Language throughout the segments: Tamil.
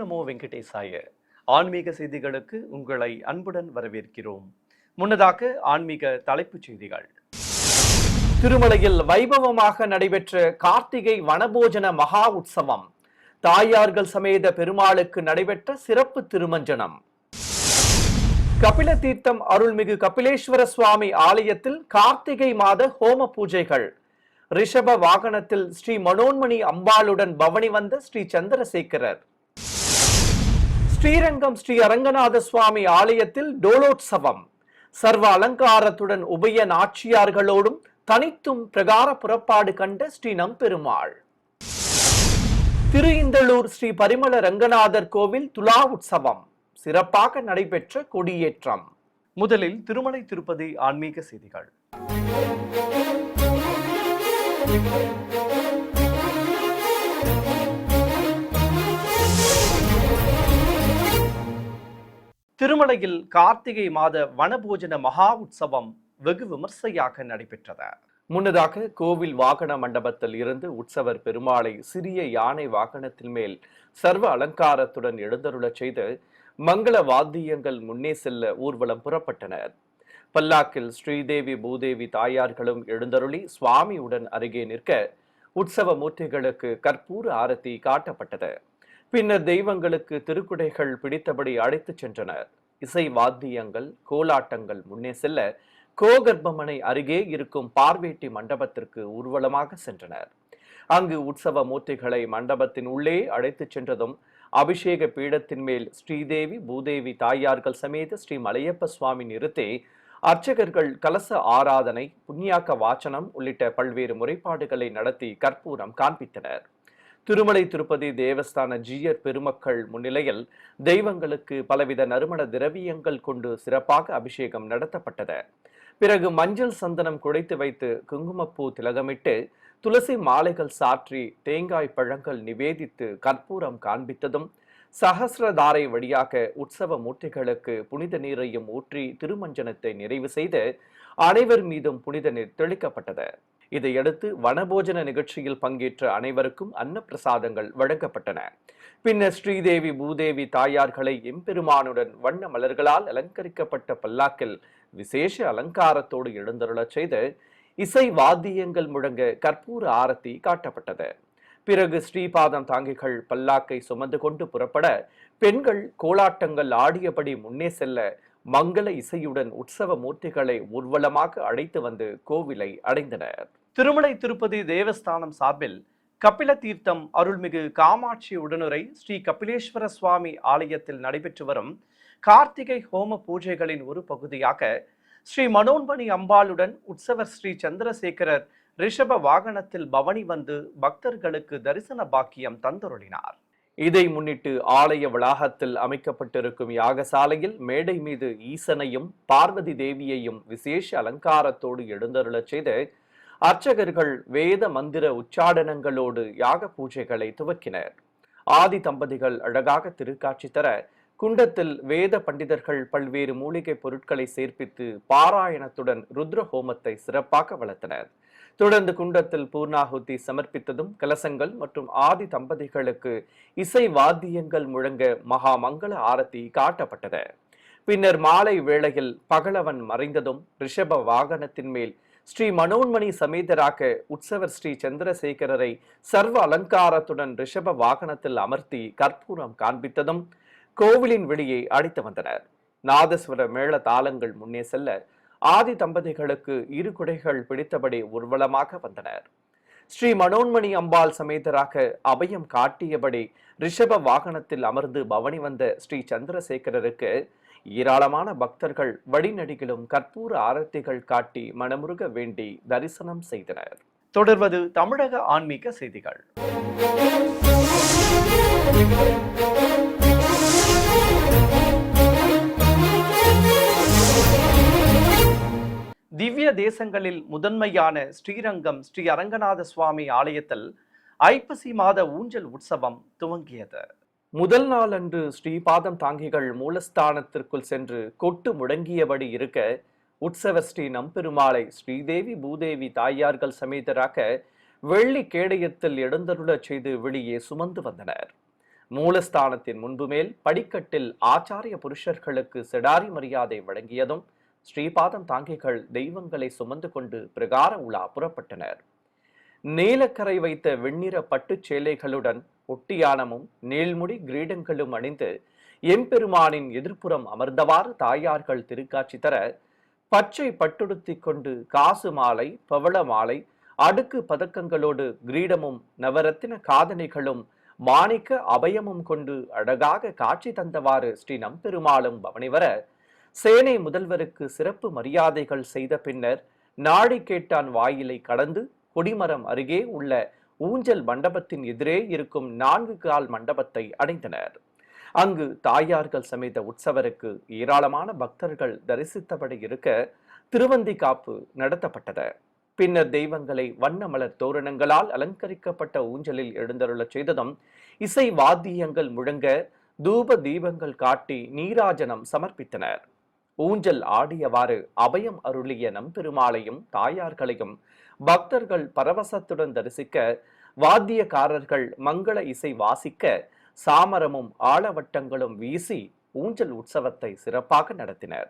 நமோ வெங்கடேசாய. ஆன்மீக செய்திகளுக்கு உங்களை அன்புடன் வரவேற்கிறோம். முன்னதாக ஆன்மீக தலைப்புச் செய்திகள். திருமலையில் வைபவமாக நடைபெற்ற கார்த்திகை வனபோஜன மகா உற்சவம். தாயார்கள் சமேத பெருமாளுக்கு நடைபெற்ற சிறப்பு திருமஞ்சனம். கபில தீர்த்தம் அருள்மிகு கபிலேஸ்வர சுவாமி ஆலயத்தில் கார்த்திகை மாத ஹோம பூஜைகள். ரிஷப வாகனத்தில் ஸ்ரீ மனோன்மணி அம்பாளுடன் பவனி வந்த ஸ்ரீ சந்திரசேகரர். ஸ்ரீரங்கம் ஸ்ரீ அரங்கநாத சுவாமி ஆலயத்தில் டோலோத்சவம். சர்வ அலங்காரத்துடன் உபய நாச்சியார்களோடும் தனித்தும் பிரகார புறப்பாடு கண்ட ஸ்ரீ நம்பெருமாள். திரு இந்தளூர் ஸ்ரீ பரிமள ரங்கநாதர் கோவில் துலா உற்சவம். சிறப்பாக நடைபெற்ற கொடியேற்றம். முதலில் திருமலை திருப்பதி ஆன்மீக செய்திகள். திருமலையில் கார்த்திகை மாத வனபோஜன மகா உற்சவம் வெகு விமர்சையாக நடைபெற்றது. முன்னதாக கோவில் வாகன மண்டபத்தில் இருந்து உற்சவர் பெருமாளை சிறிய யானை வாகனத்தின் மேல் சர்வ அலங்காரத்துடன் எழுந்தருளச் செய்து மங்கள வாத்தியங்கள் முன்னே செல்ல ஊர்வலம் புறப்பட்டனர். பல்லாக்கில் ஸ்ரீதேவி பூதேவி தாயார்களும் எழுந்தருளி சுவாமியுடன் அருகே நிற்க உற்சவ மூர்த்திகளுக்கு கற்பூர ஆரத்தி காட்டப்பட்டது. பின்னர் தெய்வங்களுக்கு திருக்குடைகள் பிடித்தபடி அழைத்துச் சென்றனர். இசை வாத்தியங்கள் கோலாட்டங்கள் முன்னே செல்ல கோகர்ப்பமனை அருகே இருக்கும் பார்வேட்டி மண்டபத்திற்கு ஊர்வலமாக சென்றனர். அங்கு உற்சவ மூர்த்திகளை மண்டபத்தின் உள்ளே அழைத்துச் சென்றதும் அபிஷேக பீடத்தின் மேல் ஸ்ரீதேவி பூதேவி தாயார்கள் சமேத ஸ்ரீ மலையப்ப சுவாமி நிறுத்தி அர்ச்சகர்கள் கலச ஆராதனை, புண்ணியாக்க வாசனம் உள்ளிட்ட பல்வேறு முறைப்பாடுகளை நடத்தி கற்பூரம் காண்பித்தனர். திருமலை திருப்பதி தேவஸ்தான ஜீயர் பெருமக்கள் முன்னிலையில் தெய்வங்களுக்கு பலவித நறுமண திரவியங்கள் கொண்டு சிறப்பாக அபிஷேகம் நடத்தப்பட்டது. பிறகு மஞ்சள் சந்தனம் குடைத்து வைத்து குங்குமப்பூ திலகமிட்டு துளசி மாலைகள் சாற்றி தேங்காய் பழங்கள் நிவேதித்து கற்பூரம் காண்பித்ததும் சகசிரதாரை வழியாக உற்சவ மூர்த்திகளுக்கு புனித நீரையும் ஊற்றி திருமஞ்சனத்தை நிறைவு செய்து அனைவர் மீதும் புனித நீர் தெளிக்கப்பட்டது. இதையடுத்து வனபோஜன நிகழ்ச்சியில் பங்கேற்ற அனைவருக்கும் அன்னப்பிரசாதங்கள் வழங்கப்பட்டன. பின்னர் ஸ்ரீதேவி பூதேவி தாயார்களை எம்பெருமானுடன் வண்ண மலர்களால் அலங்கரிக்கப்பட்ட பல்லாக்கில் விசேஷ அலங்காரத்தோடு எழுந்தருளச் செய்து இசை வாத்தியங்கள் முழங்க கற்பூர ஆரத்தி காட்டப்பட்டது. பிறகு ஸ்ரீபாதம் தாங்கிகள் பல்லாக்கை சுமந்து கொண்டு புறப்பட பெண்கள் கோலாட்டங்கள் ஆடியபடி முன்னே செல்ல மங்கள இசையுடன் உற்சவ மூர்த்திகளை ஊர்வலமாக அழைத்து வந்து கோவிலை அடைந்தனர். திருமலை திருப்பதி தேவஸ்தானம் சார்பில் கபில தீர்த்தம் அருள்மிகு காமாட்சி உடனுரை ஸ்ரீ கபிலேஸ்வர சுவாமி ஆலயத்தில் நடைபெற்று வரும் கார்த்திகை ஹோம பூஜைகளின் ஒரு பகுதியாக ஸ்ரீ மனோன்மணி அம்பாளுடன் உற்சவர் ஸ்ரீ சந்திரசேகரர் ரிஷப வாகனத்தில் பவனி வந்து பக்தர்களுக்கு தரிசன பாக்கியம் தந்தருளினார். இதை முன்னிட்டு ஆலய வளாகத்தில் அமைக்கப்பட்டிருக்கும் யாகசாலையில் மேடை மீது ஈசனையும் பார்வதி தேவியையும் விசேஷ அலங்காரத்தோடு எழுந்தருளச் செய்து அர்ச்சகர்கள் வேத மந்திர உச்சாடனங்களோடு யாக பூஜைகளை துவக்கினர். ஆதி தம்பதிகள் அழகாக திருக்காட்சி தர குண்டத்தில் வேத பண்டிதர்கள் பல்வேறு மூலிகை பொருட்களை சேர்ப்பித்து பாராயணத்துடன் ருத்ர ஹோமத்தை சிறப்பாக வளர்த்தனர். தொடர்ந்து குண்டத்தில் பூர்ணாகுதி சமர்ப்பித்ததும் கலசங்கள் மற்றும் ஆதி தம்பதிகளுக்கு இசை வாத்தியங்கள் முழங்க மகா மங்கள ஆரத்தி காட்டப்பட்டது. பின்னர் மாலை வேளையில் பகலவன் மறைந்ததும் ரிஷப வாகனத்தின் மேல் ஸ்ரீ மனோன்மணி சமேதராக உற்சவர் ஸ்ரீ சந்திரசேகரரை சர்வ அலங்காரத்துடன் ரிஷப வாகனத்தில் அமர்த்தி கற்பூரம் காண்பித்ததும் கோவிலின் வெளியே அழைத்து வந்தனர். நாதஸ்வர மேள தாளங்கள் முன்னே செல்ல ஆதி தம்பதிகளுக்கு இரு குடைகள் பிடித்தபடி ஊர்வலமாக வந்தனர். ஸ்ரீ மனோன்மணி அம்பாள் சமேதராக அபயம் காட்டியபடி ரிஷப வாகனத்தில் அமர்ந்து பவனி வந்த ஸ்ரீ சந்திரசேகரருக்கு ஏராளமான பக்தர்கள் வழிநடிகளும் கற்பூர ஆரத்திகள் காட்டி மனமுருக வேண்டி தரிசனம் செய்தனர். தொடர்வது தமிழக ஆன்மீக செய்திகள். திவ்ய தேசங்களில் முதன்மையான ஸ்ரீரங்கம் ஸ்ரீ அரங்கநாத சுவாமி ஆலயத்தில் ஐப்பசி மாத ஊஞ்சல் உற்சவம் துவங்கியது. முதல் நாள் அன்று ஸ்ரீபாதம் தாங்கிகள் மூலஸ்தானத்திற்குள் சென்று கொட்டு முழங்கியபடி இருக்க உற்சவர் ஸ்ரீ நம்பெருமாளை ஸ்ரீதேவி பூதேவி தாயார்கள் சமேதராக வெள்ளி கேடயத்தில் எழுந்தருளச் செய்து வெளியே சுமந்து வந்தனர். மூலஸ்தானத்தின் முன்பு மேல் படிக்கட்டில் ஆச்சாரிய புருஷர்களுக்கு செடாரி மரியாதை வழங்கியதும் ஸ்ரீபாதம் தாங்கிகள் தெய்வங்களை சுமந்து கொண்டு பிரகார உலா புறப்பட்டனர். நீலக்கரை வைத்த வெண்ணிற பட்டுச் சேலைகளுடன் ஒட்டியானமும் நீள்முடி கிரீடங்களும் அணிந்து எம்பெருமானின் எதிர்ப்புறம் அமர்ந்தவாறு தாயார்கள் திருக்காட்சி தர, பச்சை பட்டுடுத்திக் கொண்டு காசு மாலை, பவள மாலை, அடுக்கு பதக்கங்களோடு கிரீடமும் நவரத்தின காதணிகளும் மாணிக்க அபயமும் கொண்டு அழகாக காட்சி தந்தவாறு ஸ்ரீ நம்பெருமாளும் பவனி வர, சேனை முதல்வருக்கு சிறப்பு மரியாதைகள் செய்த பின்னர் நாழிகேட்டான் வாயிலை கடந்து கொடிமரம் அருகே உள்ள ஊஞ்சல் மண்டபத்தின் எதிரே இருக்கும் 4 கால் மண்டபத்தை அடைந்தனர். அங்கு தாயார்கள் சமேத உற்சவருக்கு ஏராளமான பக்தர்கள் தரிசித்தபடி இருக்க திருவந்தி காப்பு நடத்தப்பட்டது. பின்னர் தெய்வங்களை வண்ண மலர் தோரணங்களால் அலங்கரிக்கப்பட்ட ஊஞ்சலில் எழுந்தருளச் செய்ததும் இசை வாத்தியங்கள் முழங்க தூப தீபங்கள் காட்டி நீராஜனம் சமர்ப்பித்தனர். ஊஞ்சல் ஆடியவாறு அபயம் அருளிய நம்பெருமாளையும் தாயார்களையும் பக்தர்கள் பரவசத்துடன் தரிசிக்க, வாத்தியக்காரர்கள் மங்கள இசை வாசிக்க, சாமரமும் ஆளவட்டங்களும் வீசி ஊஞ்சல் உற்சவத்தை சிறப்பாக நடத்தினர்.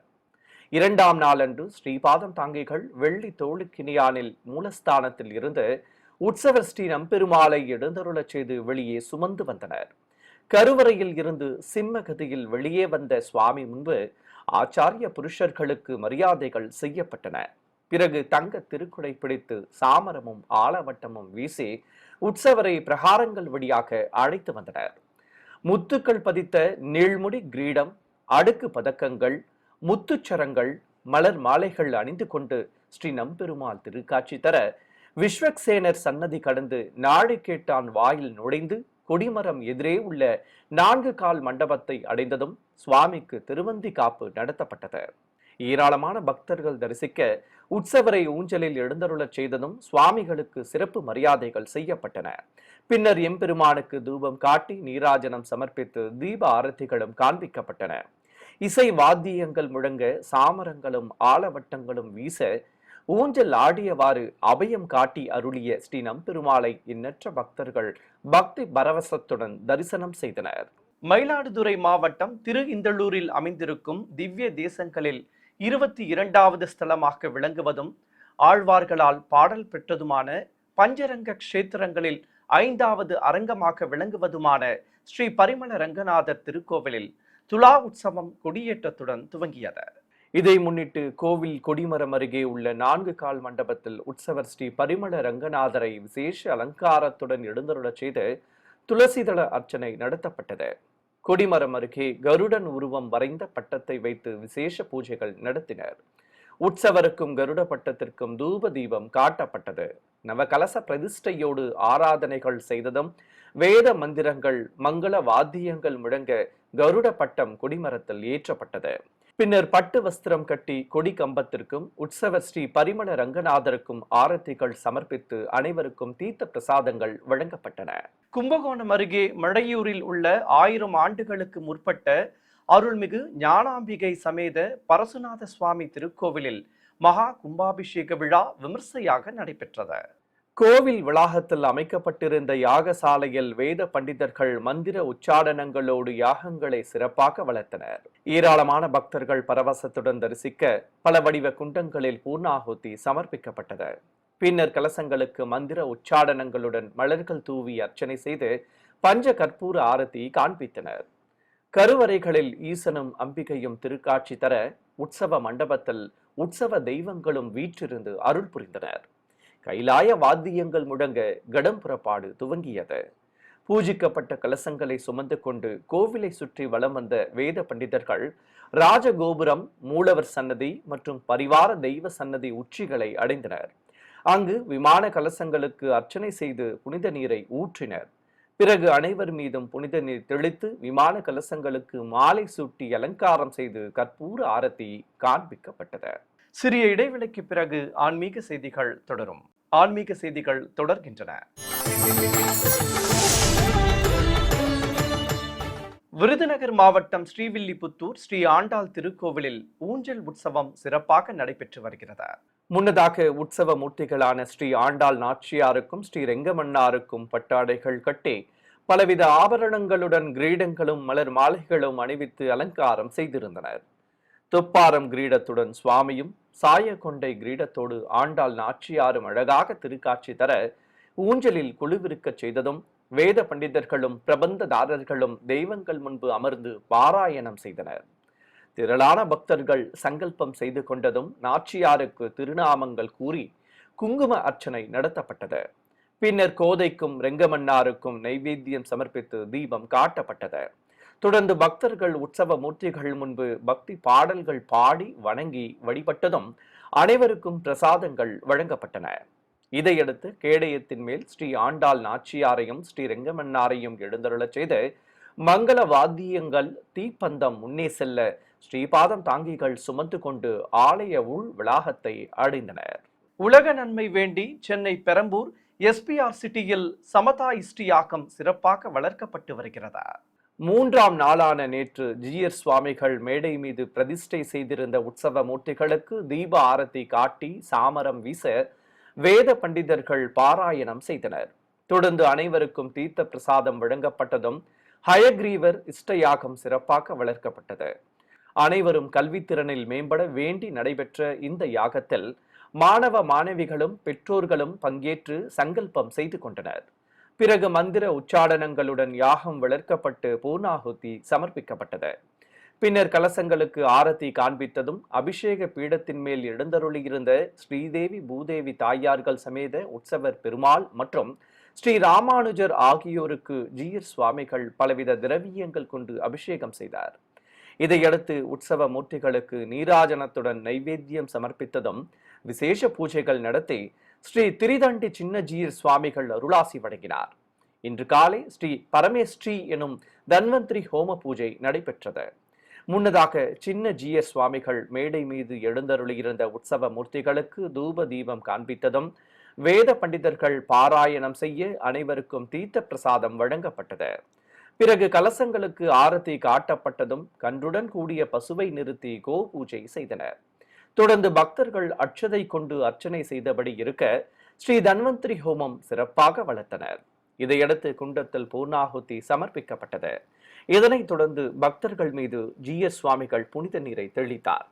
2ஆம் நாளன்று ஸ்ரீபாதம் தாங்கிகள் வெள்ளி தோளுக்கினியானில் மூலஸ்தானத்தில் இருந்து உற்சவர் ஸ்ரீ நம்பெருமாளை எழுந்தருளச் செய்து வெளியே சுமந்து வந்தனர். கருவறையில் இருந்து சிம்மகதியில் வெளியே வந்த சுவாமி முன்பு ஆச்சாரிய புருஷர்களுக்கு மரியாதைகள் செய்யப்பட்டன. பிறகு தங்க திருக்குடை பிடித்து சாமரமும் ஆளவட்டமும் வீசி உற்சவரை பிரகாரங்கள் வழியாக அழைத்து வந்தனர். முத்துக்கள் பதித்த நீள்முடி கிரீடம், அடுக்கு பதக்கங்கள், முத்துச்சரங்கள், மலர் மாலைகள் அணிந்து கொண்டு ஸ்ரீ நம்பெருமாள் திருக்காட்சி தர, விஸ்வக்சேனர் சன்னதி கடந்து நாழிகேட்டான் வாயில் நுழைந்து கொடிமரம் எதிரே உள்ள 4 கால் மண்டபத்தை அடைந்ததும் சுவாமிக்கு திருவந்தி காப்பு நடத்தப்பட்டது. ஏராளமான பக்தர்கள் தரிசிக்க உற்சவரை ஊஞ்சலில் எழுந்தருளச் செய்ததும் சுவாமிகளுக்கு சிறப்பு மரியாதைகள் செய்யப்பட்டன. பின்னர் எம்பெருமானுக்கு தூபம் காட்டி நீராஜனம் சமர்ப்பித்து தீப ஆரத்திகளும் காண்பிக்கப்பட்டன. இசை வாத்தியங்கள் முழங்க சாமரங்களும் ஆலவட்டங்களும் வீச ஊஞ்சல் ஆடியவாறு அபயம் காட்டி அருளிய ஸ்ரீ நம்பெருமாளை எண்ணற்ற பக்தர்கள் பக்தி பரவசத்துடன் தரிசனம் செய்தனர். மயிலாடுதுறை மாவட்டம் திரு இந்தளூரில் அமைந்திருக்கும் திவ்ய தேசங்களில் 22வது ஸ்தலமாக விளங்குவதும் ஆழ்வார்களால் பாடல் பெற்றதுமான பஞ்சரங்க கஷேத்திரங்களில் 5வது அரங்கமாக விளங்குவதுமான ஸ்ரீ பரிமள ரங்கநாதர் திருக்கோவிலில் துலா உற்சவம் கொடியேற்றத்துடன் துவங்கியது. இதை முன்னிட்டு கோவில் கொடிமரம் அருகே உள்ள 4 கால் மண்டபத்தில் உற்சவர் ஸ்ரீ பரிமள ரங்கநாதரை விசேஷ அலங்காரத்துடன் எழுந்தருளச் செய்து துளசிதள அர்ச்சனை நடத்தப்பட்டது. கொடிமரம் அருகே கருடன் உருவம் வரைந்த பட்டத்தை வைத்து விசேஷ பூஜைகள் நடத்தினர். உற்சவருக்கும் கருட பட்டத்திற்கும் தூப தீபம் காட்டப்பட்டது. நவகலச பிரதிஷ்டையோடு ஆராதனைகள் செய்ததும் வேத மந்திரங்கள் மங்கள வாத்தியங்கள் முழங்க கருட பட்டம் கொடிமரத்தில் ஏற்றப்பட்டது. பின்னர் பட்டு வஸ்திரம் கட்டி கொடி கம்பத்திற்கும் உற்சவர் ஸ்ரீ பரிமள ரங்கநாதருக்கும் ஆரத்திகள் சமர்ப்பித்து அனைவருக்கும் தீர்த்த பிரசாதங்கள் வழங்கப்பட்டன. கும்பகோணம் அருகே மழையூரில் உள்ள 1000 ஆண்டுகளுக்கு முற்பட்ட அருள்மிகு ஞானாம்பிகை சமேத பரசுநாத சுவாமி திருக்கோவிலில் மகா கும்பாபிஷேக விழா விமர்சையாக நடைபெற்றது. கோவில் வளாகத்தில் அமைக்கப்பட்டிருந்த யாகசாலையில் வேத பண்டிதர்கள் மந்திர உச்சாடனங்களோடு யாகங்களை சிறப்பாக வளர்த்தனர். ஏராளமான பக்தர்கள் பரவசத்துடன் தரிசிக்க பல வடிவ குண்டங்களில் பூர்ணாகுதி சமர்ப்பிக்கப்பட்டது. பின்னர் கலசங்களுக்கு மந்திர உச்சாடனங்களுடன் மலர்கள் தூவி அர்ச்சனை செய்து பஞ்ச கற்பூர ஆரத்தி காண்பித்தனர். கருவறைகளில் ஈசனும் அம்பிகையும் திருக்காட்சி தர உற்சவ மண்டபத்தில் உற்சவ தெய்வங்களும் வீற்றிருந்து அருள் புரிந்தனர். கைலாய வாத்தியங்கள் முழங்க கடம் புறப்பாடு துவங்கியது. பூஜிக்கப்பட்ட கலசங்களை சுமந்து கொண்டு கோவிலை சுற்றி வலம் வந்த வேத பண்டிதர்கள் ராஜகோபுரம், மூலவர் சன்னதி மற்றும் பரிவார தெய்வ சன்னதி உச்சிகளை அடைந்தனர். அங்கு விமான கலசங்களுக்கு அர்ச்சனை செய்து புனித நீரை ஊற்றினர். பிறகு அனைவர் மீதும் புனித நீர் தெளித்து விமான கலசங்களுக்கு மாலை சூட்டி அலங்காரம் செய்து கற்பூர ஆரத்தி காண்பிக்கப்பட்டது. சிறிய இடைவெளிக்கு பிறகு ஆன்மீக செய்திகள் தொடரும். ஆன்மீக செய்திகள் தொடர்கின்றன. விருதுநகர் மாவட்டம் ஸ்ரீவில்லிபுத்தூர் ஸ்ரீ ஆண்டாள் திருக்கோவிலில் ஊஞ்சல் உற்சவம் சிறப்பாக நடைபெற்று வருகிறது. முன்னதாக உற்சவ மூர்த்திகளான ஸ்ரீ ஆண்டாள் நாச்சியாருக்கும் ஸ்ரீ ரெங்கமன்னாருக்கும் பட்டாடைகள் கட்டி பலவித ஆபரணங்களுடன் கிரீடங்களும் மலர் மாலைகளும் அணிவித்து அலங்காரம் செய்திருந்தனர். துப்பாரம் கிரீடத்துடன் சுவாமியும் சாயக்கொண்டை கிரீடத்தோடு ஆண்டாள் நாச்சியாரும் அழகாக திருக்காட்சி தர ஊஞ்சலில் குழுவிருக்கச் செய்ததும் வேத பண்டிதர்களும் பிரபந்ததாரர்களும் தெய்வங்கள் முன்பு அமர்ந்து பாராயணம் செய்தனர். திரளான பக்தர்கள் சங்கல்பம் செய்து கொண்டதும் நாச்சியாருக்கு திருநாமங்கள் கூறி குங்கும அர்ச்சனை நடத்தப்பட்டது. பின்னர் கோதைக்கும் ரெங்கமன்னாருக்கும் நைவேத்தியம் சமர்ப்பித்து தீபம் காட்டப்பட்டது. தொடர்ந்து பக்தர்கள் உற்சவ மூர்த்திகள் முன்பு பக்தி பாடல்கள் பாடி வணங்கி வழிபட்டதும் அனைவருக்கும் பிரசாதங்கள் வழங்கப்பட்டன. இதையடுத்து கேடயத்தின் மேல் ஸ்ரீ ஆண்டாள் நாச்சியாரையும் ஸ்ரீ ரெங்கமன்னாரையும் எழுந்தருளச் செய்து மங்கள வாத்தியங்கள் தீப்பந்தம் முன்னே செல்ல ஸ்ரீபாதம் தாங்கிகள் சுமந்து கொண்டு ஆலய உள் வளாகத்தை அடைந்தனர். உலக நன்மை வேண்டி சென்னை பெரம்பூர் எஸ்பிஆர் சிட்டியில் சமதா இஷ்டியாக்கம் சிறப்பாக வளர்க்கப்பட்டு வருகிறது. 3ஆம் நாளான நேற்று ஜிஆர் சுவாமிகள் மேடை மீது பிரதிஷ்டை செய்திருந்த உற்சவ மூர்த்திகளுக்கு தீப ஆரத்தி காட்டி சாமரம் வீச வேத பண்டிதர்கள் பாராயணம் செய்தனர். தொடர்ந்து அனைவருக்கும் தீர்த்த பிரசாதம் வழங்கப்பட்டதும் ஹயக்ரீவர் இஷ்டயாகம் சிறப்பாக வளர்க்கப்பட்டது. அனைவரும் கல்வித்திறனில் மேம்பட வேண்டி நடைபெற்ற இந்த யாகத்தில் மாணவ மாணவிகளும் பெற்றோர்களும் பங்கேற்று சங்கல்பம் செய்து கொண்டனர். பிறகு மந்திர உச்சாடனங்களுடன் யாகம் வளர்க்கப்பட்டு பூர்ணாகுதி சமர்ப்பிக்கப்பட்டது. பின்னர் கலசங்களுக்கு ஆரத்தி காண்பித்ததும் அபிஷேக பீடத்தின் மேல் எழுந்தருளியிருந்த ஸ்ரீதேவி பூதேவி தாயார்கள் சமேத உற்சவர் பெருமாள் மற்றும் ஸ்ரீ ராமானுஜர் ஆகியோருக்கு ஜிஆர் சுவாமிகள் பலவித திரவியங்கள் கொண்டு அபிஷேகம் செய்தார். இதையடுத்து உற்சவ மூர்த்திகளுக்கு நீராஜனத்துடன் நைவேத்தியம் சமர்ப்பித்ததும் விசேஷ பூஜைகள் நடத்தி ஸ்ரீ திரிதண்டி சின்ன ஜிஆர் சுவாமிகள் அருளாசி வழங்கினார். இன்று காலை ஸ்ரீ பரமேஸ்ரீ எனும் தன்வந்திரி ஹோம பூஜை நடைபெற்றது. முன்னதாக சின்ன ஜிஆர் சுவாமிகள் மேடை மீது எழுந்தருளியிருந்த உற்சவ மூர்த்திகளுக்கு தூப தீபம் காண்பித்ததும் வேத பண்டிதர்கள் பாராயணம் செய்ய அனைவருக்கும் தீர்த்த பிரசாதம் வழங்கப்பட்டது. பிறகு கலசங்களுக்கு ஆரத்தி காட்டப்பட்டதும் கன்றுடன் கூடிய பசுவை நிறுத்தி கோ பூஜை செய்தனர். தொடர்ந்து பக்தர்கள் அட்சதை கொண்டு அர்ச்சனை செய்தபடி இருக்க ஸ்ரீ தன்வந்திரி ஹோமம் சிறப்பாக வளர்த்தனர். இதையடுத்து குண்டத்தில் பூர்ணாகுதி சமர்ப்பிக்கப்பட்டது. இதனைத் தொடர்ந்து பக்தர்கள் மீது ஜிஆர் சுவாமிகள் புனித நீரை தெளித்தார்.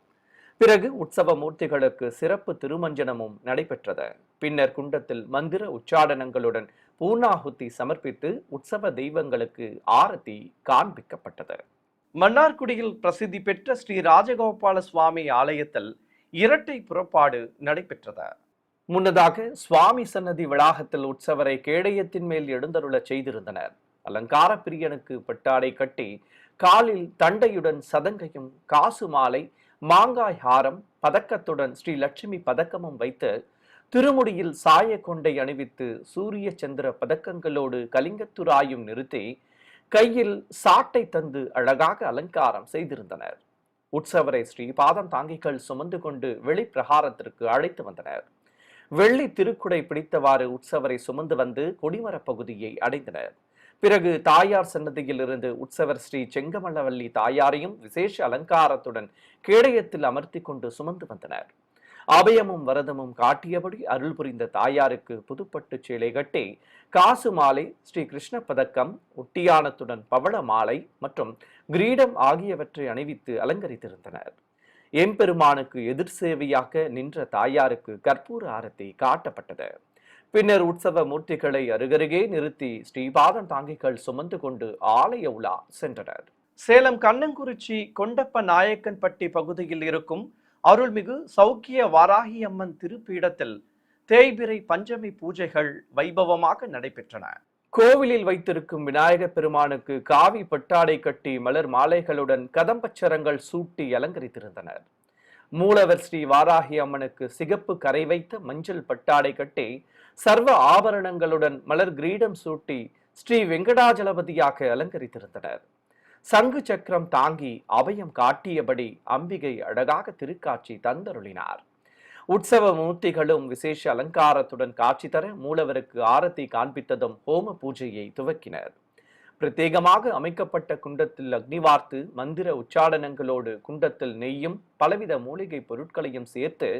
பிறகு உற்சவ மூர்த்திகளுக்கு சிறப்பு திருமஞ்சனமும் நடைபெற்றது. பின்னர் குண்டத்தில் மந்திர உச்சாடனங்களுடன் பூர்ணாகுதி சமர்ப்பித்து உற்சவ தெய்வங்களுக்கு ஆரத்தி காண்பிக்கப்பட்டது. மன்னார்குடியில் பிரசித்தி பெற்ற ஸ்ரீ ராஜகோபால சுவாமி ஆலயத்தில் இரட்டை புறப்பாடு நடைபெற்றது. முன்னதாக சுவாமி சன்னதி வளாகத்தில் உற்சவரை கேடயத்தின் மேல் எழுந்தருளச் செய்திருந்தனர். அலங்கார பிரியனுக்கு பட்டாடை கட்டி காலில் தண்டையுடன் சதங்கையும் காசு மாலை மாங்காய் ஹாரம் பதக்கத்துடன் ஸ்ரீ லட்சுமி பதக்கமும் வைத்து திருமுடியில் சாய கொண்டை அணிவித்து சூரிய சந்திர பதக்கங்களோடு கலிங்கத்துராயும் நிறுத்தி கையில் சாட்டை தந்து அழகாக அலங்காரம் செய்திருந்தனர். உற்சவரை ஸ்ரீபாதம் தாங்கிகள் சுமந்து கொண்டு வெளிப்பிரகாரத்திற்கு அழைத்து வந்தனர். வெள்ளி திருக்குடை பிடித்தவாறு உற்சவரை சுமந்து வந்து கொடிமரப் பகுதியை அடைந்தனர். பிறகு தாயார் சன்னதியில் இருந்து உற்சவர் ஸ்ரீ செங்கமலவல்லி தாயாரையும் விசேஷ அலங்காரத்துடன் கேடயத்தில் அமர்த்தி கொண்டு சுமந்து வந்தனர். அபயமும் வரதமும் காட்டியபடி அருள் புரிந்த தாயாருக்கு புதுப்பட்டு சேலை கட்டி காசு மாலை ஸ்ரீ கிருஷ்ண பதக்கம் ஒட்டியானத்துடன் பவள மாலை மற்றும் கிரீடம் ஆகியவற்றை அணிவித்து அலங்கரித்திருந்தனர். எம்பெருமானுக்கு எதிர் சேவையாக நின்ற தாயாருக்கு கற்பூர ஆரத்தி காட்டப்பட்டது. பின்னர் உற்சவ மூர்த்திகளை அருகருகே நிறுத்தி ஸ்ரீபாதம் தாங்கிகள் சுமந்து கொண்டு ஆலய உலா சென்றனர். சேலம் கண்ணங்குறிச்சி கொண்டப்ப நாயக்கன்பட்டி பகுதியில் இருக்கும் அருள்மிகு சௌக்கிய வாராகி அம்மன் திருப்பீடத்தில் தேய்பிறை பஞ்சமி பூஜைகள் வைபவமாக நடைபெற்றன. கோவிலில் வைத்திருக்கும் விநாயகப் பெருமானுக்கு காவி பட்டாடை கட்டி மலர் மாலைகளுடன் கதம்பச்சரங்கள் சூட்டி அலங்கரித்திருந்தனர். மூலவர் ஸ்ரீ வாராகி அம்மனுக்கு சிகப்பு கரை வைத்த மஞ்சள் பட்டாடை கட்டி சர்வ ஆபரணங்களுடன் மலர் கிரீடம் சூட்டி ஸ்ரீ வெங்கடாஜலபதியாக அலங்கரித்திருந்தனர். சங்கு சக்கரம் தாங்கி அபயம் காட்டியபடி அம்பிகை அழகாக திருக்காட்சி தந்தருளினார். உற்சவ மூர்த்திகளும் விசேஷ அலங்காரத்துடன் காட்சி தர மூலவருக்கு ஆரத்தி காண்பித்ததும் ஹோம பூஜையை துவக்கினர். பிரத்யேகமாக அமைக்கப்பட்ட குண்டத்தில் அக்னி வார்த்து மந்திர உச்சாடனங்களோடு குண்டத்தில் நெய்யும் பலவித மூலிகை பொருட்களையும் சேர்த்து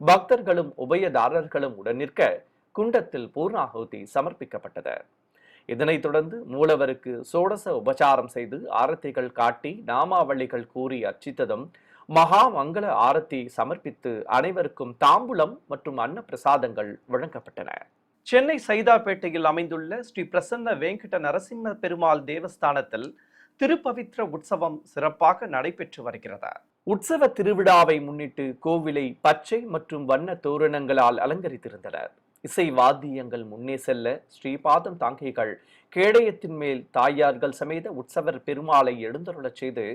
பக்தர்களும் உபயதாரர்களும் உடன் நிற்க குண்டத்தில் பூர்ணாகுதி சமர்ப்பிக்கப்பட்டது. இதனைத் தொடர்ந்து மூலவருக்கு சோடச உபசாரம் செய்து ஆரத்திகள் காட்டி நாமாவளிகள் கூறி அர்ச்சித்ததும் மகா மங்கள ஆரத்தி சமர்ப்பித்து அனைவருக்கும் தாம்பூலம் மற்றும் அன்ன பிரசாதங்கள் வழங்கப்பட்டன. சென்னை சைதாப்பேட்டையில் அமைந்துள்ள ஸ்ரீ பிரசன்ன வெங்கட நரசிம்ம பெருமாள் தேவஸ்தானத்தில் திருப்பவித்ர உற்சவம் சிறப்பாக நடைபெற்று வருகிறது. உற்சவ திருவிழாவை முன்னிட்டு கோவிலை பச்சை மற்றும் வண்ண தோரணங்களால் அலங்கரித்திருந்தனர். இசை வாத்தியங்கள் முன்னே செல்ல ஸ்ரீபாதம் தாங்கிகள் கேடயத்தின் மேல் தாயார்கள் சமேத உற்சவர் பெருமாளை எழுந்தருளச் செய்து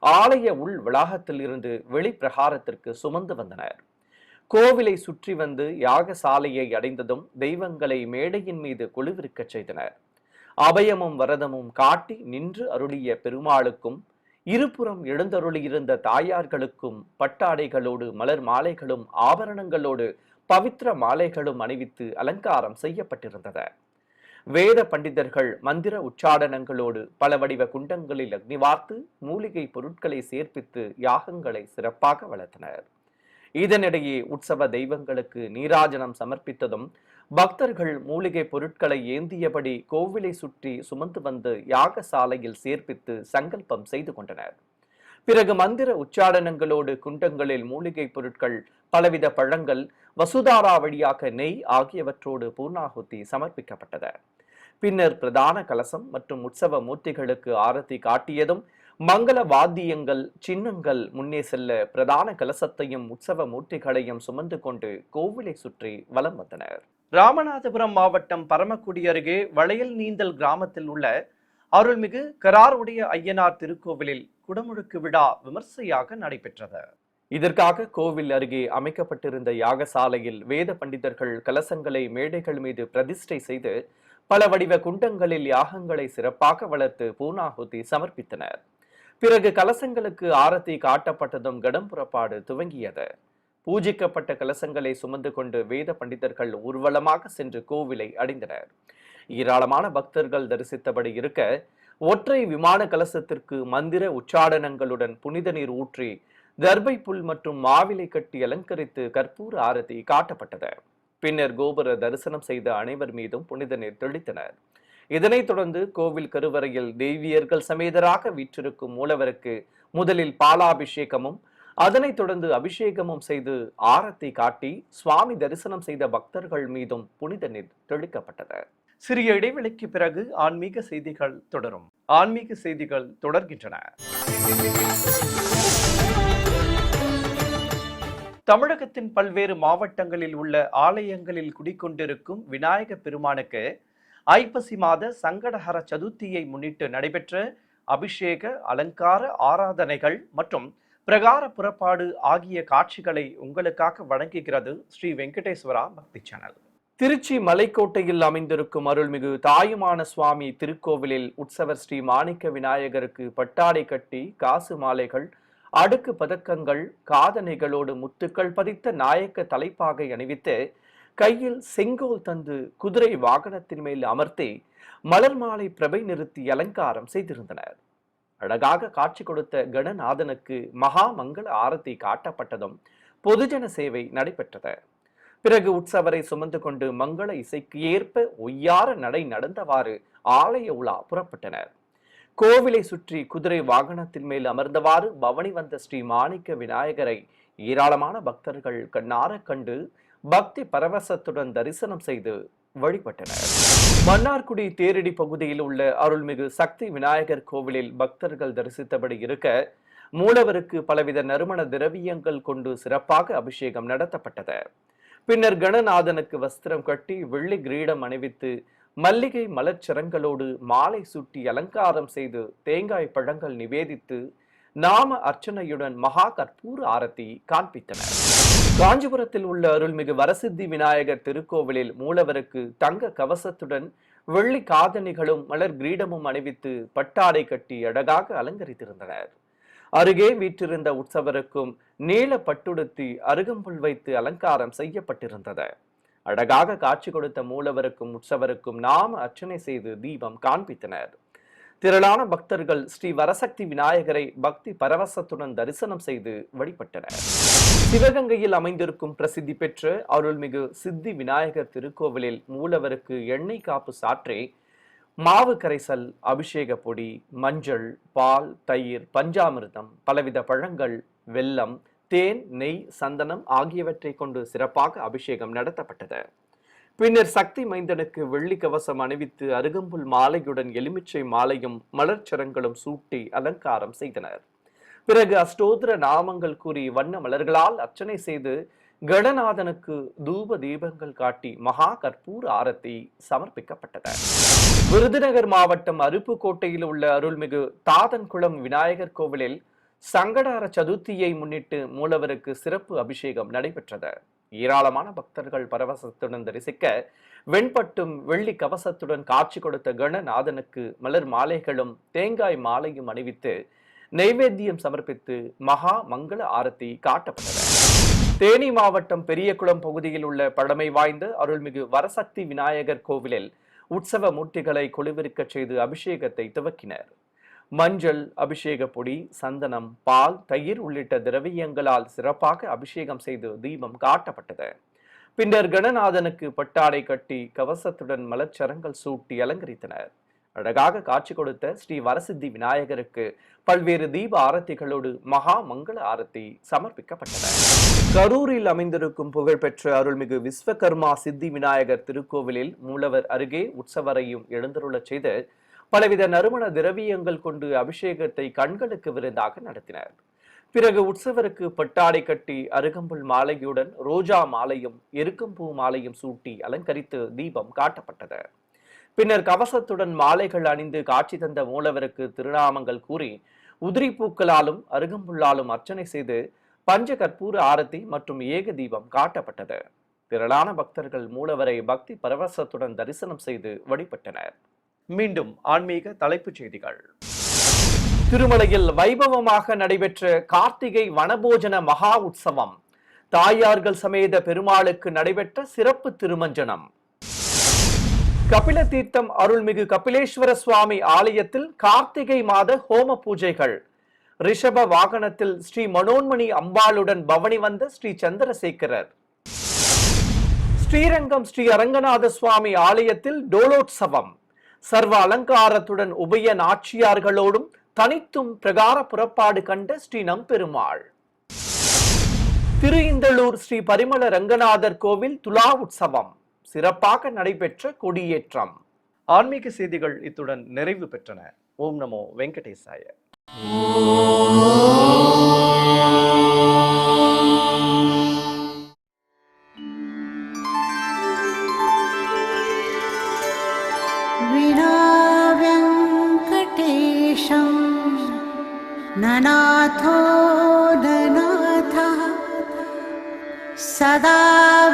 ஆலய உள் வளாகத்தில் இருந்து வெளிப்பிரகாரத்திற்கு சுமந்து வந்தனர். கோவிலை சுற்றி வந்து யாகசாலையை அடைந்ததும் தெய்வங்களை மேடையின் மீது கொலுவிருக்கச் செய்தனர். அபயமும் வரதமும் காட்டி நின்று அருளிய பெருமாளுக்கும் இருபுறம் எழுந்தருளியிருந்த தாயார்களுக்கும் பட்டாடைகளோடு மலர் மாலைகளும் ஆபரணங்களோடு பவித்திர மாலைகளும் அணிவித்து அலங்காரம் செய்யப்பட்டிருந்தது. வேத பண்டிதர்கள் மந்திர உச்சாடனங்களோடு பல வடிவ குண்டங்களில் அக்னி வார்த்து மூலிகை பொருட்களை சேர்ப்பித்து யாகங்களை சிறப்பாக வளர்த்தனர். இதனிடையே உற்சவ தெய்வங்களுக்கு நீராஜனம் சமர்ப்பித்ததும் பக்தர்கள் மூலிகை பொருட்களை ஏந்தியபடி கோவிலை சுற்றி சுமந்து வந்து யாகசாலையில் சேர்ப்பித்து சங்கல்பம் செய்து கொண்டனர். பிறகு மந்திர உச்சாடனங்களோடு குண்டங்களில் மூலிகை பொருட்கள், பலவித பழங்கள், வசுதாரா வழியாக நெய் ஆகியவற்றோடு பூர்ணாகுதி சமர்ப்பிக்கப்பட்டது. பின்னர் பிரதான கலசம் மற்றும் உற்சவ மூர்த்திகளுக்கு ஆரத்தி காட்டியதும் மங்கள வாத்தியங்கள் சின்னங்கள் முன்னே செல்ல பிரதான கலசத்தையும் உற்சவ மூர்த்திகளையும் சுமந்து கொண்டு கோவிலை சுற்றி வலம் வந்தனர். ராமநாதபுரம் மாவட்டம் பரமக்குடி அருகே வளையல் நீந்தல் கிராமத்தில் உள்ள அருள்மிகு கராருடைய ஐயனார் திருக்கோவிலில் குடமுழுக்கு விழா விமர்சையாக நடைபெற்றது. இதற்காக கோவில் அருகே அமைக்கப்பட்டிருந்த யாகசாலையில் வேத பண்டிதர்கள் கலசங்களை மேடைகள் மீது பிரதிஷ்டை செய்து பல வடிவ குண்டங்களில் யாகங்களை சிறப்பாக வளர்த்து பூர்ணாகுதி சமர்ப்பித்தனர். பிறகு கலசங்களுக்கு ஆரத்தி காட்டப்பட்டதும் கடம் புறப்பாடு துவங்கியது. பூஜிக்கப்பட்ட கலசங்களை சுமந்து கொண்டு வேத பண்டிதர்கள் ஊர்வலமாக சென்று கோவிலை அடைந்தனர். ஏராளமான பக்தர்கள் தரிசித்தபடி இருக்க ஒற்றை விமான கலசத்திற்கு மந்திர உச்சாடனங்களுடன் புனித நீர் ஊற்றி தர்பை புல் மற்றும் மாவிலை கட்டி அலங்கரித்து கற்பூர ஆரத்தி காட்டப்பட்டது. பின்னர் கோபுர தரிசனம் செய்த அனைவர் மீதும் புனித நீர் தெளித்தனர். இதனைத் தொடர்ந்து கோவில் கருவறையில் தேவியர்கள் சமேதராக வீற்றிருக்கும் மூலவருக்கு முதலில் பாலாபிஷேகமும் அதனைத் தொடர்ந்து அபிஷேகமும் செய்து ஆரத்தி காட்டி சுவாமி தரிசனம் செய்த பக்தர்கள் மீதும் புனித நீர் தெளிக்கப்பட்டது. சிறிய இடைவெளிக்கு பிறகு ஆன்மீக செய்திகள் தொடரும். ஆன்மீக செய்திகள் தொடர்கின்றன. தமிழகத்தின் பல்வேறு மாவட்டங்களில் உள்ள ஆலயங்களில் குடிக்கொண்டிருக்கும் விநாயக பெருமானுக்கு ஐப்பசி மாத சங்கடஹர சதுர்த்தியை முன்னிட்டு நடைபெற்ற அபிஷேக, அலங்கார ஆராதனைகள் மற்றும் பிரகார புறப்பாடு ஆகிய காட்சிகளை உங்களுக்காக வழங்குகிறது ஸ்ரீ வெங்கடேஸ்வரா பக்தி சேனல். திருச்சி மலைக்கோட்டையில் அமைந்திருக்கும் அருள்மிகு தாயுமான சுவாமி திருக்கோவிலில் உற்சவர் ஸ்ரீ மாணிக்க விநாயகருக்கு பட்டாடை கட்டி காசு மாலைகள், அடுக்கு பதக்கங்கள், காதணைகளோடு முத்துக்கள் பதித்த நாயக்க தலைப்பாகை அணிவித்து கையில் செங்கோல் தந்து குதிரை வாகனத்தின் மேல் அமர்த்தி மலர் மாலை பிரபை நிறுத்தி அலங்காரம் செய்திருந்தனர். அழகாக காட்சி கொடுத்த கணநாதனுக்கு மகா மங்கள ஆரத்தி காட்டப்பட்டதும் பொதுஜன சேவை நடைபெற்றது. பிறகு உற்சவரை சுமந்து கொண்டு மங்கள இசைக்கு ஏற்ப ஒய்யார நடை நடந்தவாறு ஆலய உலா புறப்பட்டனர். கோவிலை சுற்றி குதிரை வாகனத்தின் மேல் அமர்ந்தவாறு பவனி வந்த ஸ்ரீ மாணிக்க விநாயகரை ஏராளமான பக்தர்கள் கண்ணார கண்டு பக்தி பரவசத்துடன் தரிசனம் செய்து வழிபட்டனர். மன்னார்குடி தேரடி பகுதியில் உள்ள அருள்மிகு சக்தி விநாயகர் கோவிலில் பக்தர்கள் தரிசித்தபடி இருக்க மூலவருக்கு பலவித நறுமண திரவியங்கள் கொண்டு சிறப்பாக அபிஷேகம் நடத்தப்பட்டது. பின்னர் கணநாதனுக்கு வஸ்திரம் கட்டி வெள்ளி கிரீடம் அணிவித்து மல்லிகை மலர்ச்சரங்களோடு மாலை சூட்டி அலங்காரம் செய்து தேங்காய் பழங்கள் நிவேதித்து நாம அர்ச்சனையுடன் மகா கற்பூர ஆரத்தி காண்பித்தனர். காஞ்சிபுரத்தில் உள்ள அருள்மிகு வரசித்தி விநாயகர் திருக்கோவிலில் மூலவருக்கு தங்க கவசத்துடன் வெள்ளி காதணிகளும் மலர் கிரீடமும் அணிவித்து பட்டாடை கட்டி அழகாக அலங்கரித்திருந்தனர். அருகே வீற்றிருந்த உற்சவருக்கும் நீல பட்டுடுத்தி அருகம்புல் வைத்து அலங்காரம் செய்யப்பட்டிருந்தது. அழகாக காட்சி கொடுத்த மூலவருக்கும் உற்சவருக்கும் நாம அர்ச்சனை செய்து தீபம் காண்பித்தனர். திரளான பக்தர்கள் ஸ்ரீ வரசக்தி விநாயகரை பக்தி பரவசத்துடன் தரிசனம் செய்து வழிபட்டனர். சிவகங்கையில் அமைந்திருக்கும் பிரசித்தி பெற்ற அருள்மிகு சித்தி விநாயகர் திருக்கோவிலில் மூலவருக்கு எண்ணெய் காப்பு சாற்றி மாவு கரைசல், அபிஷேக பொடி, மஞ்சள், பால், தயிர், பஞ்சாமிர்தம், பலவித பழங்கள், வெல்லம், தேன், நெய், சந்தனம் ஆகியவற்றை கொண்டு சிறப்பாக அபிஷேகம் நடத்தப்பட்டது. பின்னர் சக்தி மைந்தனுக்கு வெள்ளி கவசம் அணிவித்து அருகம்புல் மாலையுடன் எலுமிச்சை மாலையும் மலர்ச்சரங்களும் சூட்டி அலங்காரம் செய்தனர். பிறகு அஷ்டோத்திர நாமங்கள் கூறி வண்ண மலர்களால் அர்ச்சனை செய்து கணநாதனுக்கு தூப தீபங்கள் காட்டி மகா கற்பூர ஆரத்தி சமர்ப்பிக்கப்பட்டது. விருதுநகர் மாவட்டம் அருப்புக்கோட்டையில் உள்ள அருள்மிகு தாதன்குளம் விநாயகர் கோவிலில் சங்கடார சதுர்த்தியை முன்னிட்டு மூலவருக்கு சிறப்பு அபிஷேகம் நடைபெற்றது. ஏராளமான பக்தர்கள் பரவசத்துடன் தரிசிக்க வெண்பட்டும் வெள்ளி கவசத்துடன் காட்சி கொடுத்த கணநாதனுக்கு மலர் மாலைகளும் தேங்காய் மாலையும் அணிவித்து நைவேத்தியம் சமர்ப்பித்து மகா மங்கள ஆரத்தி காட்டப்பட்டது. தேனி மாவட்டம் பெரியகுளம் பகுதியில் உள்ள பழமை வாய்ந்த அருள்மிகு வரசக்தி விநாயகர் கோவிலில் உற்சவ மூர்த்திகளை கொலுவிருக்க செய்து அபிஷேகத்தை துவக்கினர். மஞ்சள், அபிஷேக பொடி, சந்தனம், பால், தயிர் உள்ளிட்ட திரவியங்களால் சிறப்பாக அபிஷேகம் செய்து தீபம் காட்டப்பட்டது. பின்னர் கணநாதனுக்கு பட்டாடை கட்டி கவசத்துடன் மலர்ச்சரங்கள் சூட்டி அலங்கரித்தனர். அழகாக காட்சி கொடுத்த ஸ்ரீ வரசித்தி விநாயகருக்கு பல்வேறு தீப ஆரத்திகளோடு மகா மங்கள ஆரத்தி சமர்ப்பிக்கப்பட்டன. கரூரில் அமைந்திருக்கும் புகழ்பெற்ற அருள்மிகு விஸ்வகர்மா சித்தி விநாயகர் திருக்கோவிலில் மூலவர் அருகே உற்சவரையும் எழுந்தருளச் செய்து பலவித நறுமண திரவியங்கள் கொண்டு அபிஷேகத்தை கண்களுக்கு விருந்தாக நடத்தினர். பிறகு உற்சவருக்கு பட்டாடை கட்டி அருகம்புல் மாலையுடன் ரோஜா மாலையும் எருக்கம்பூ மாலையும் சூட்டி அலங்கரித்து தீபம் காட்டப்பட்டது. பின்னர் கவசத்துடன் மாலைகள் அணிந்து காட்சி தந்த மூலவருக்கு திருநாமங்கள் கூறி உதிரி பூக்களாலும் அருகம்புல்லாலும் அர்ச்சனை செய்து பஞ்ச கற்பூர ஆரத்தி மற்றும் ஏக தீபம் காட்டப்பட்டது. திரளான பக்தர்கள் மூலவரை பக்தி பரவசத்துடன் தரிசனம் செய்து வழிபட்டனர். மீண்டும் ஆன்மீக தலைப்புச் செய்திகள். திருமலையில் வைபவமாக நடைபெற்ற கார்த்திகை வனபோஜன மகா உற்சவம். தாயார்கள் சமேத பெருமாளுக்கு நடைபெற்ற சிறப்பு திருமஞ்சனம். கபில தீர்த்தம் அருள்மிகு கபிலேஸ்வர சுவாமி ஆலயத்தில் கார்த்திகை மாத ஹோம பூஜைகள். ரிஷப வாகனத்தில் ஸ்ரீ மனோன்மணி அம்பாளுடன் பவனி வந்த ஸ்ரீ சந்திரசேகரர். ஸ்ரீரங்கம் ஸ்ரீ அரங்கநாத சுவாமி ஆலயத்தில் டோலோத்சவம். சர்வ அலங்காரத்துடன் உபய நாச்சியார்களோடும் தனித்தும் பிரகார புறப்பாடு கண்ட ஸ்ரீ நம்பெருமாள். திரு இந்தளூர் ஸ்ரீ பரிமள ரங்கநாதர் கோவில் துலா உற்சவம். சிறப்பாக நடைபெற்ற கொடியேற்றம். ஆன்மீக செய்திகள் இத்துடன் நிறைவு பெற்றன. ஓம் நமோ வெங்கடேசாய. ननाथो ननाथः सदा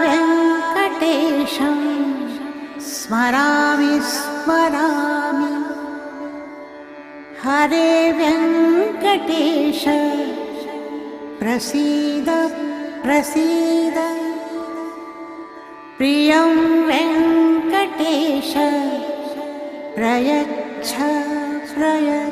वेङ्कटेशं स्मरामि स्मरामि. हरे वेङ्कटेश प्रसीद प्रसीद. प्रियं वेङ्कटेश प्रयच्छ प्रयच्छ.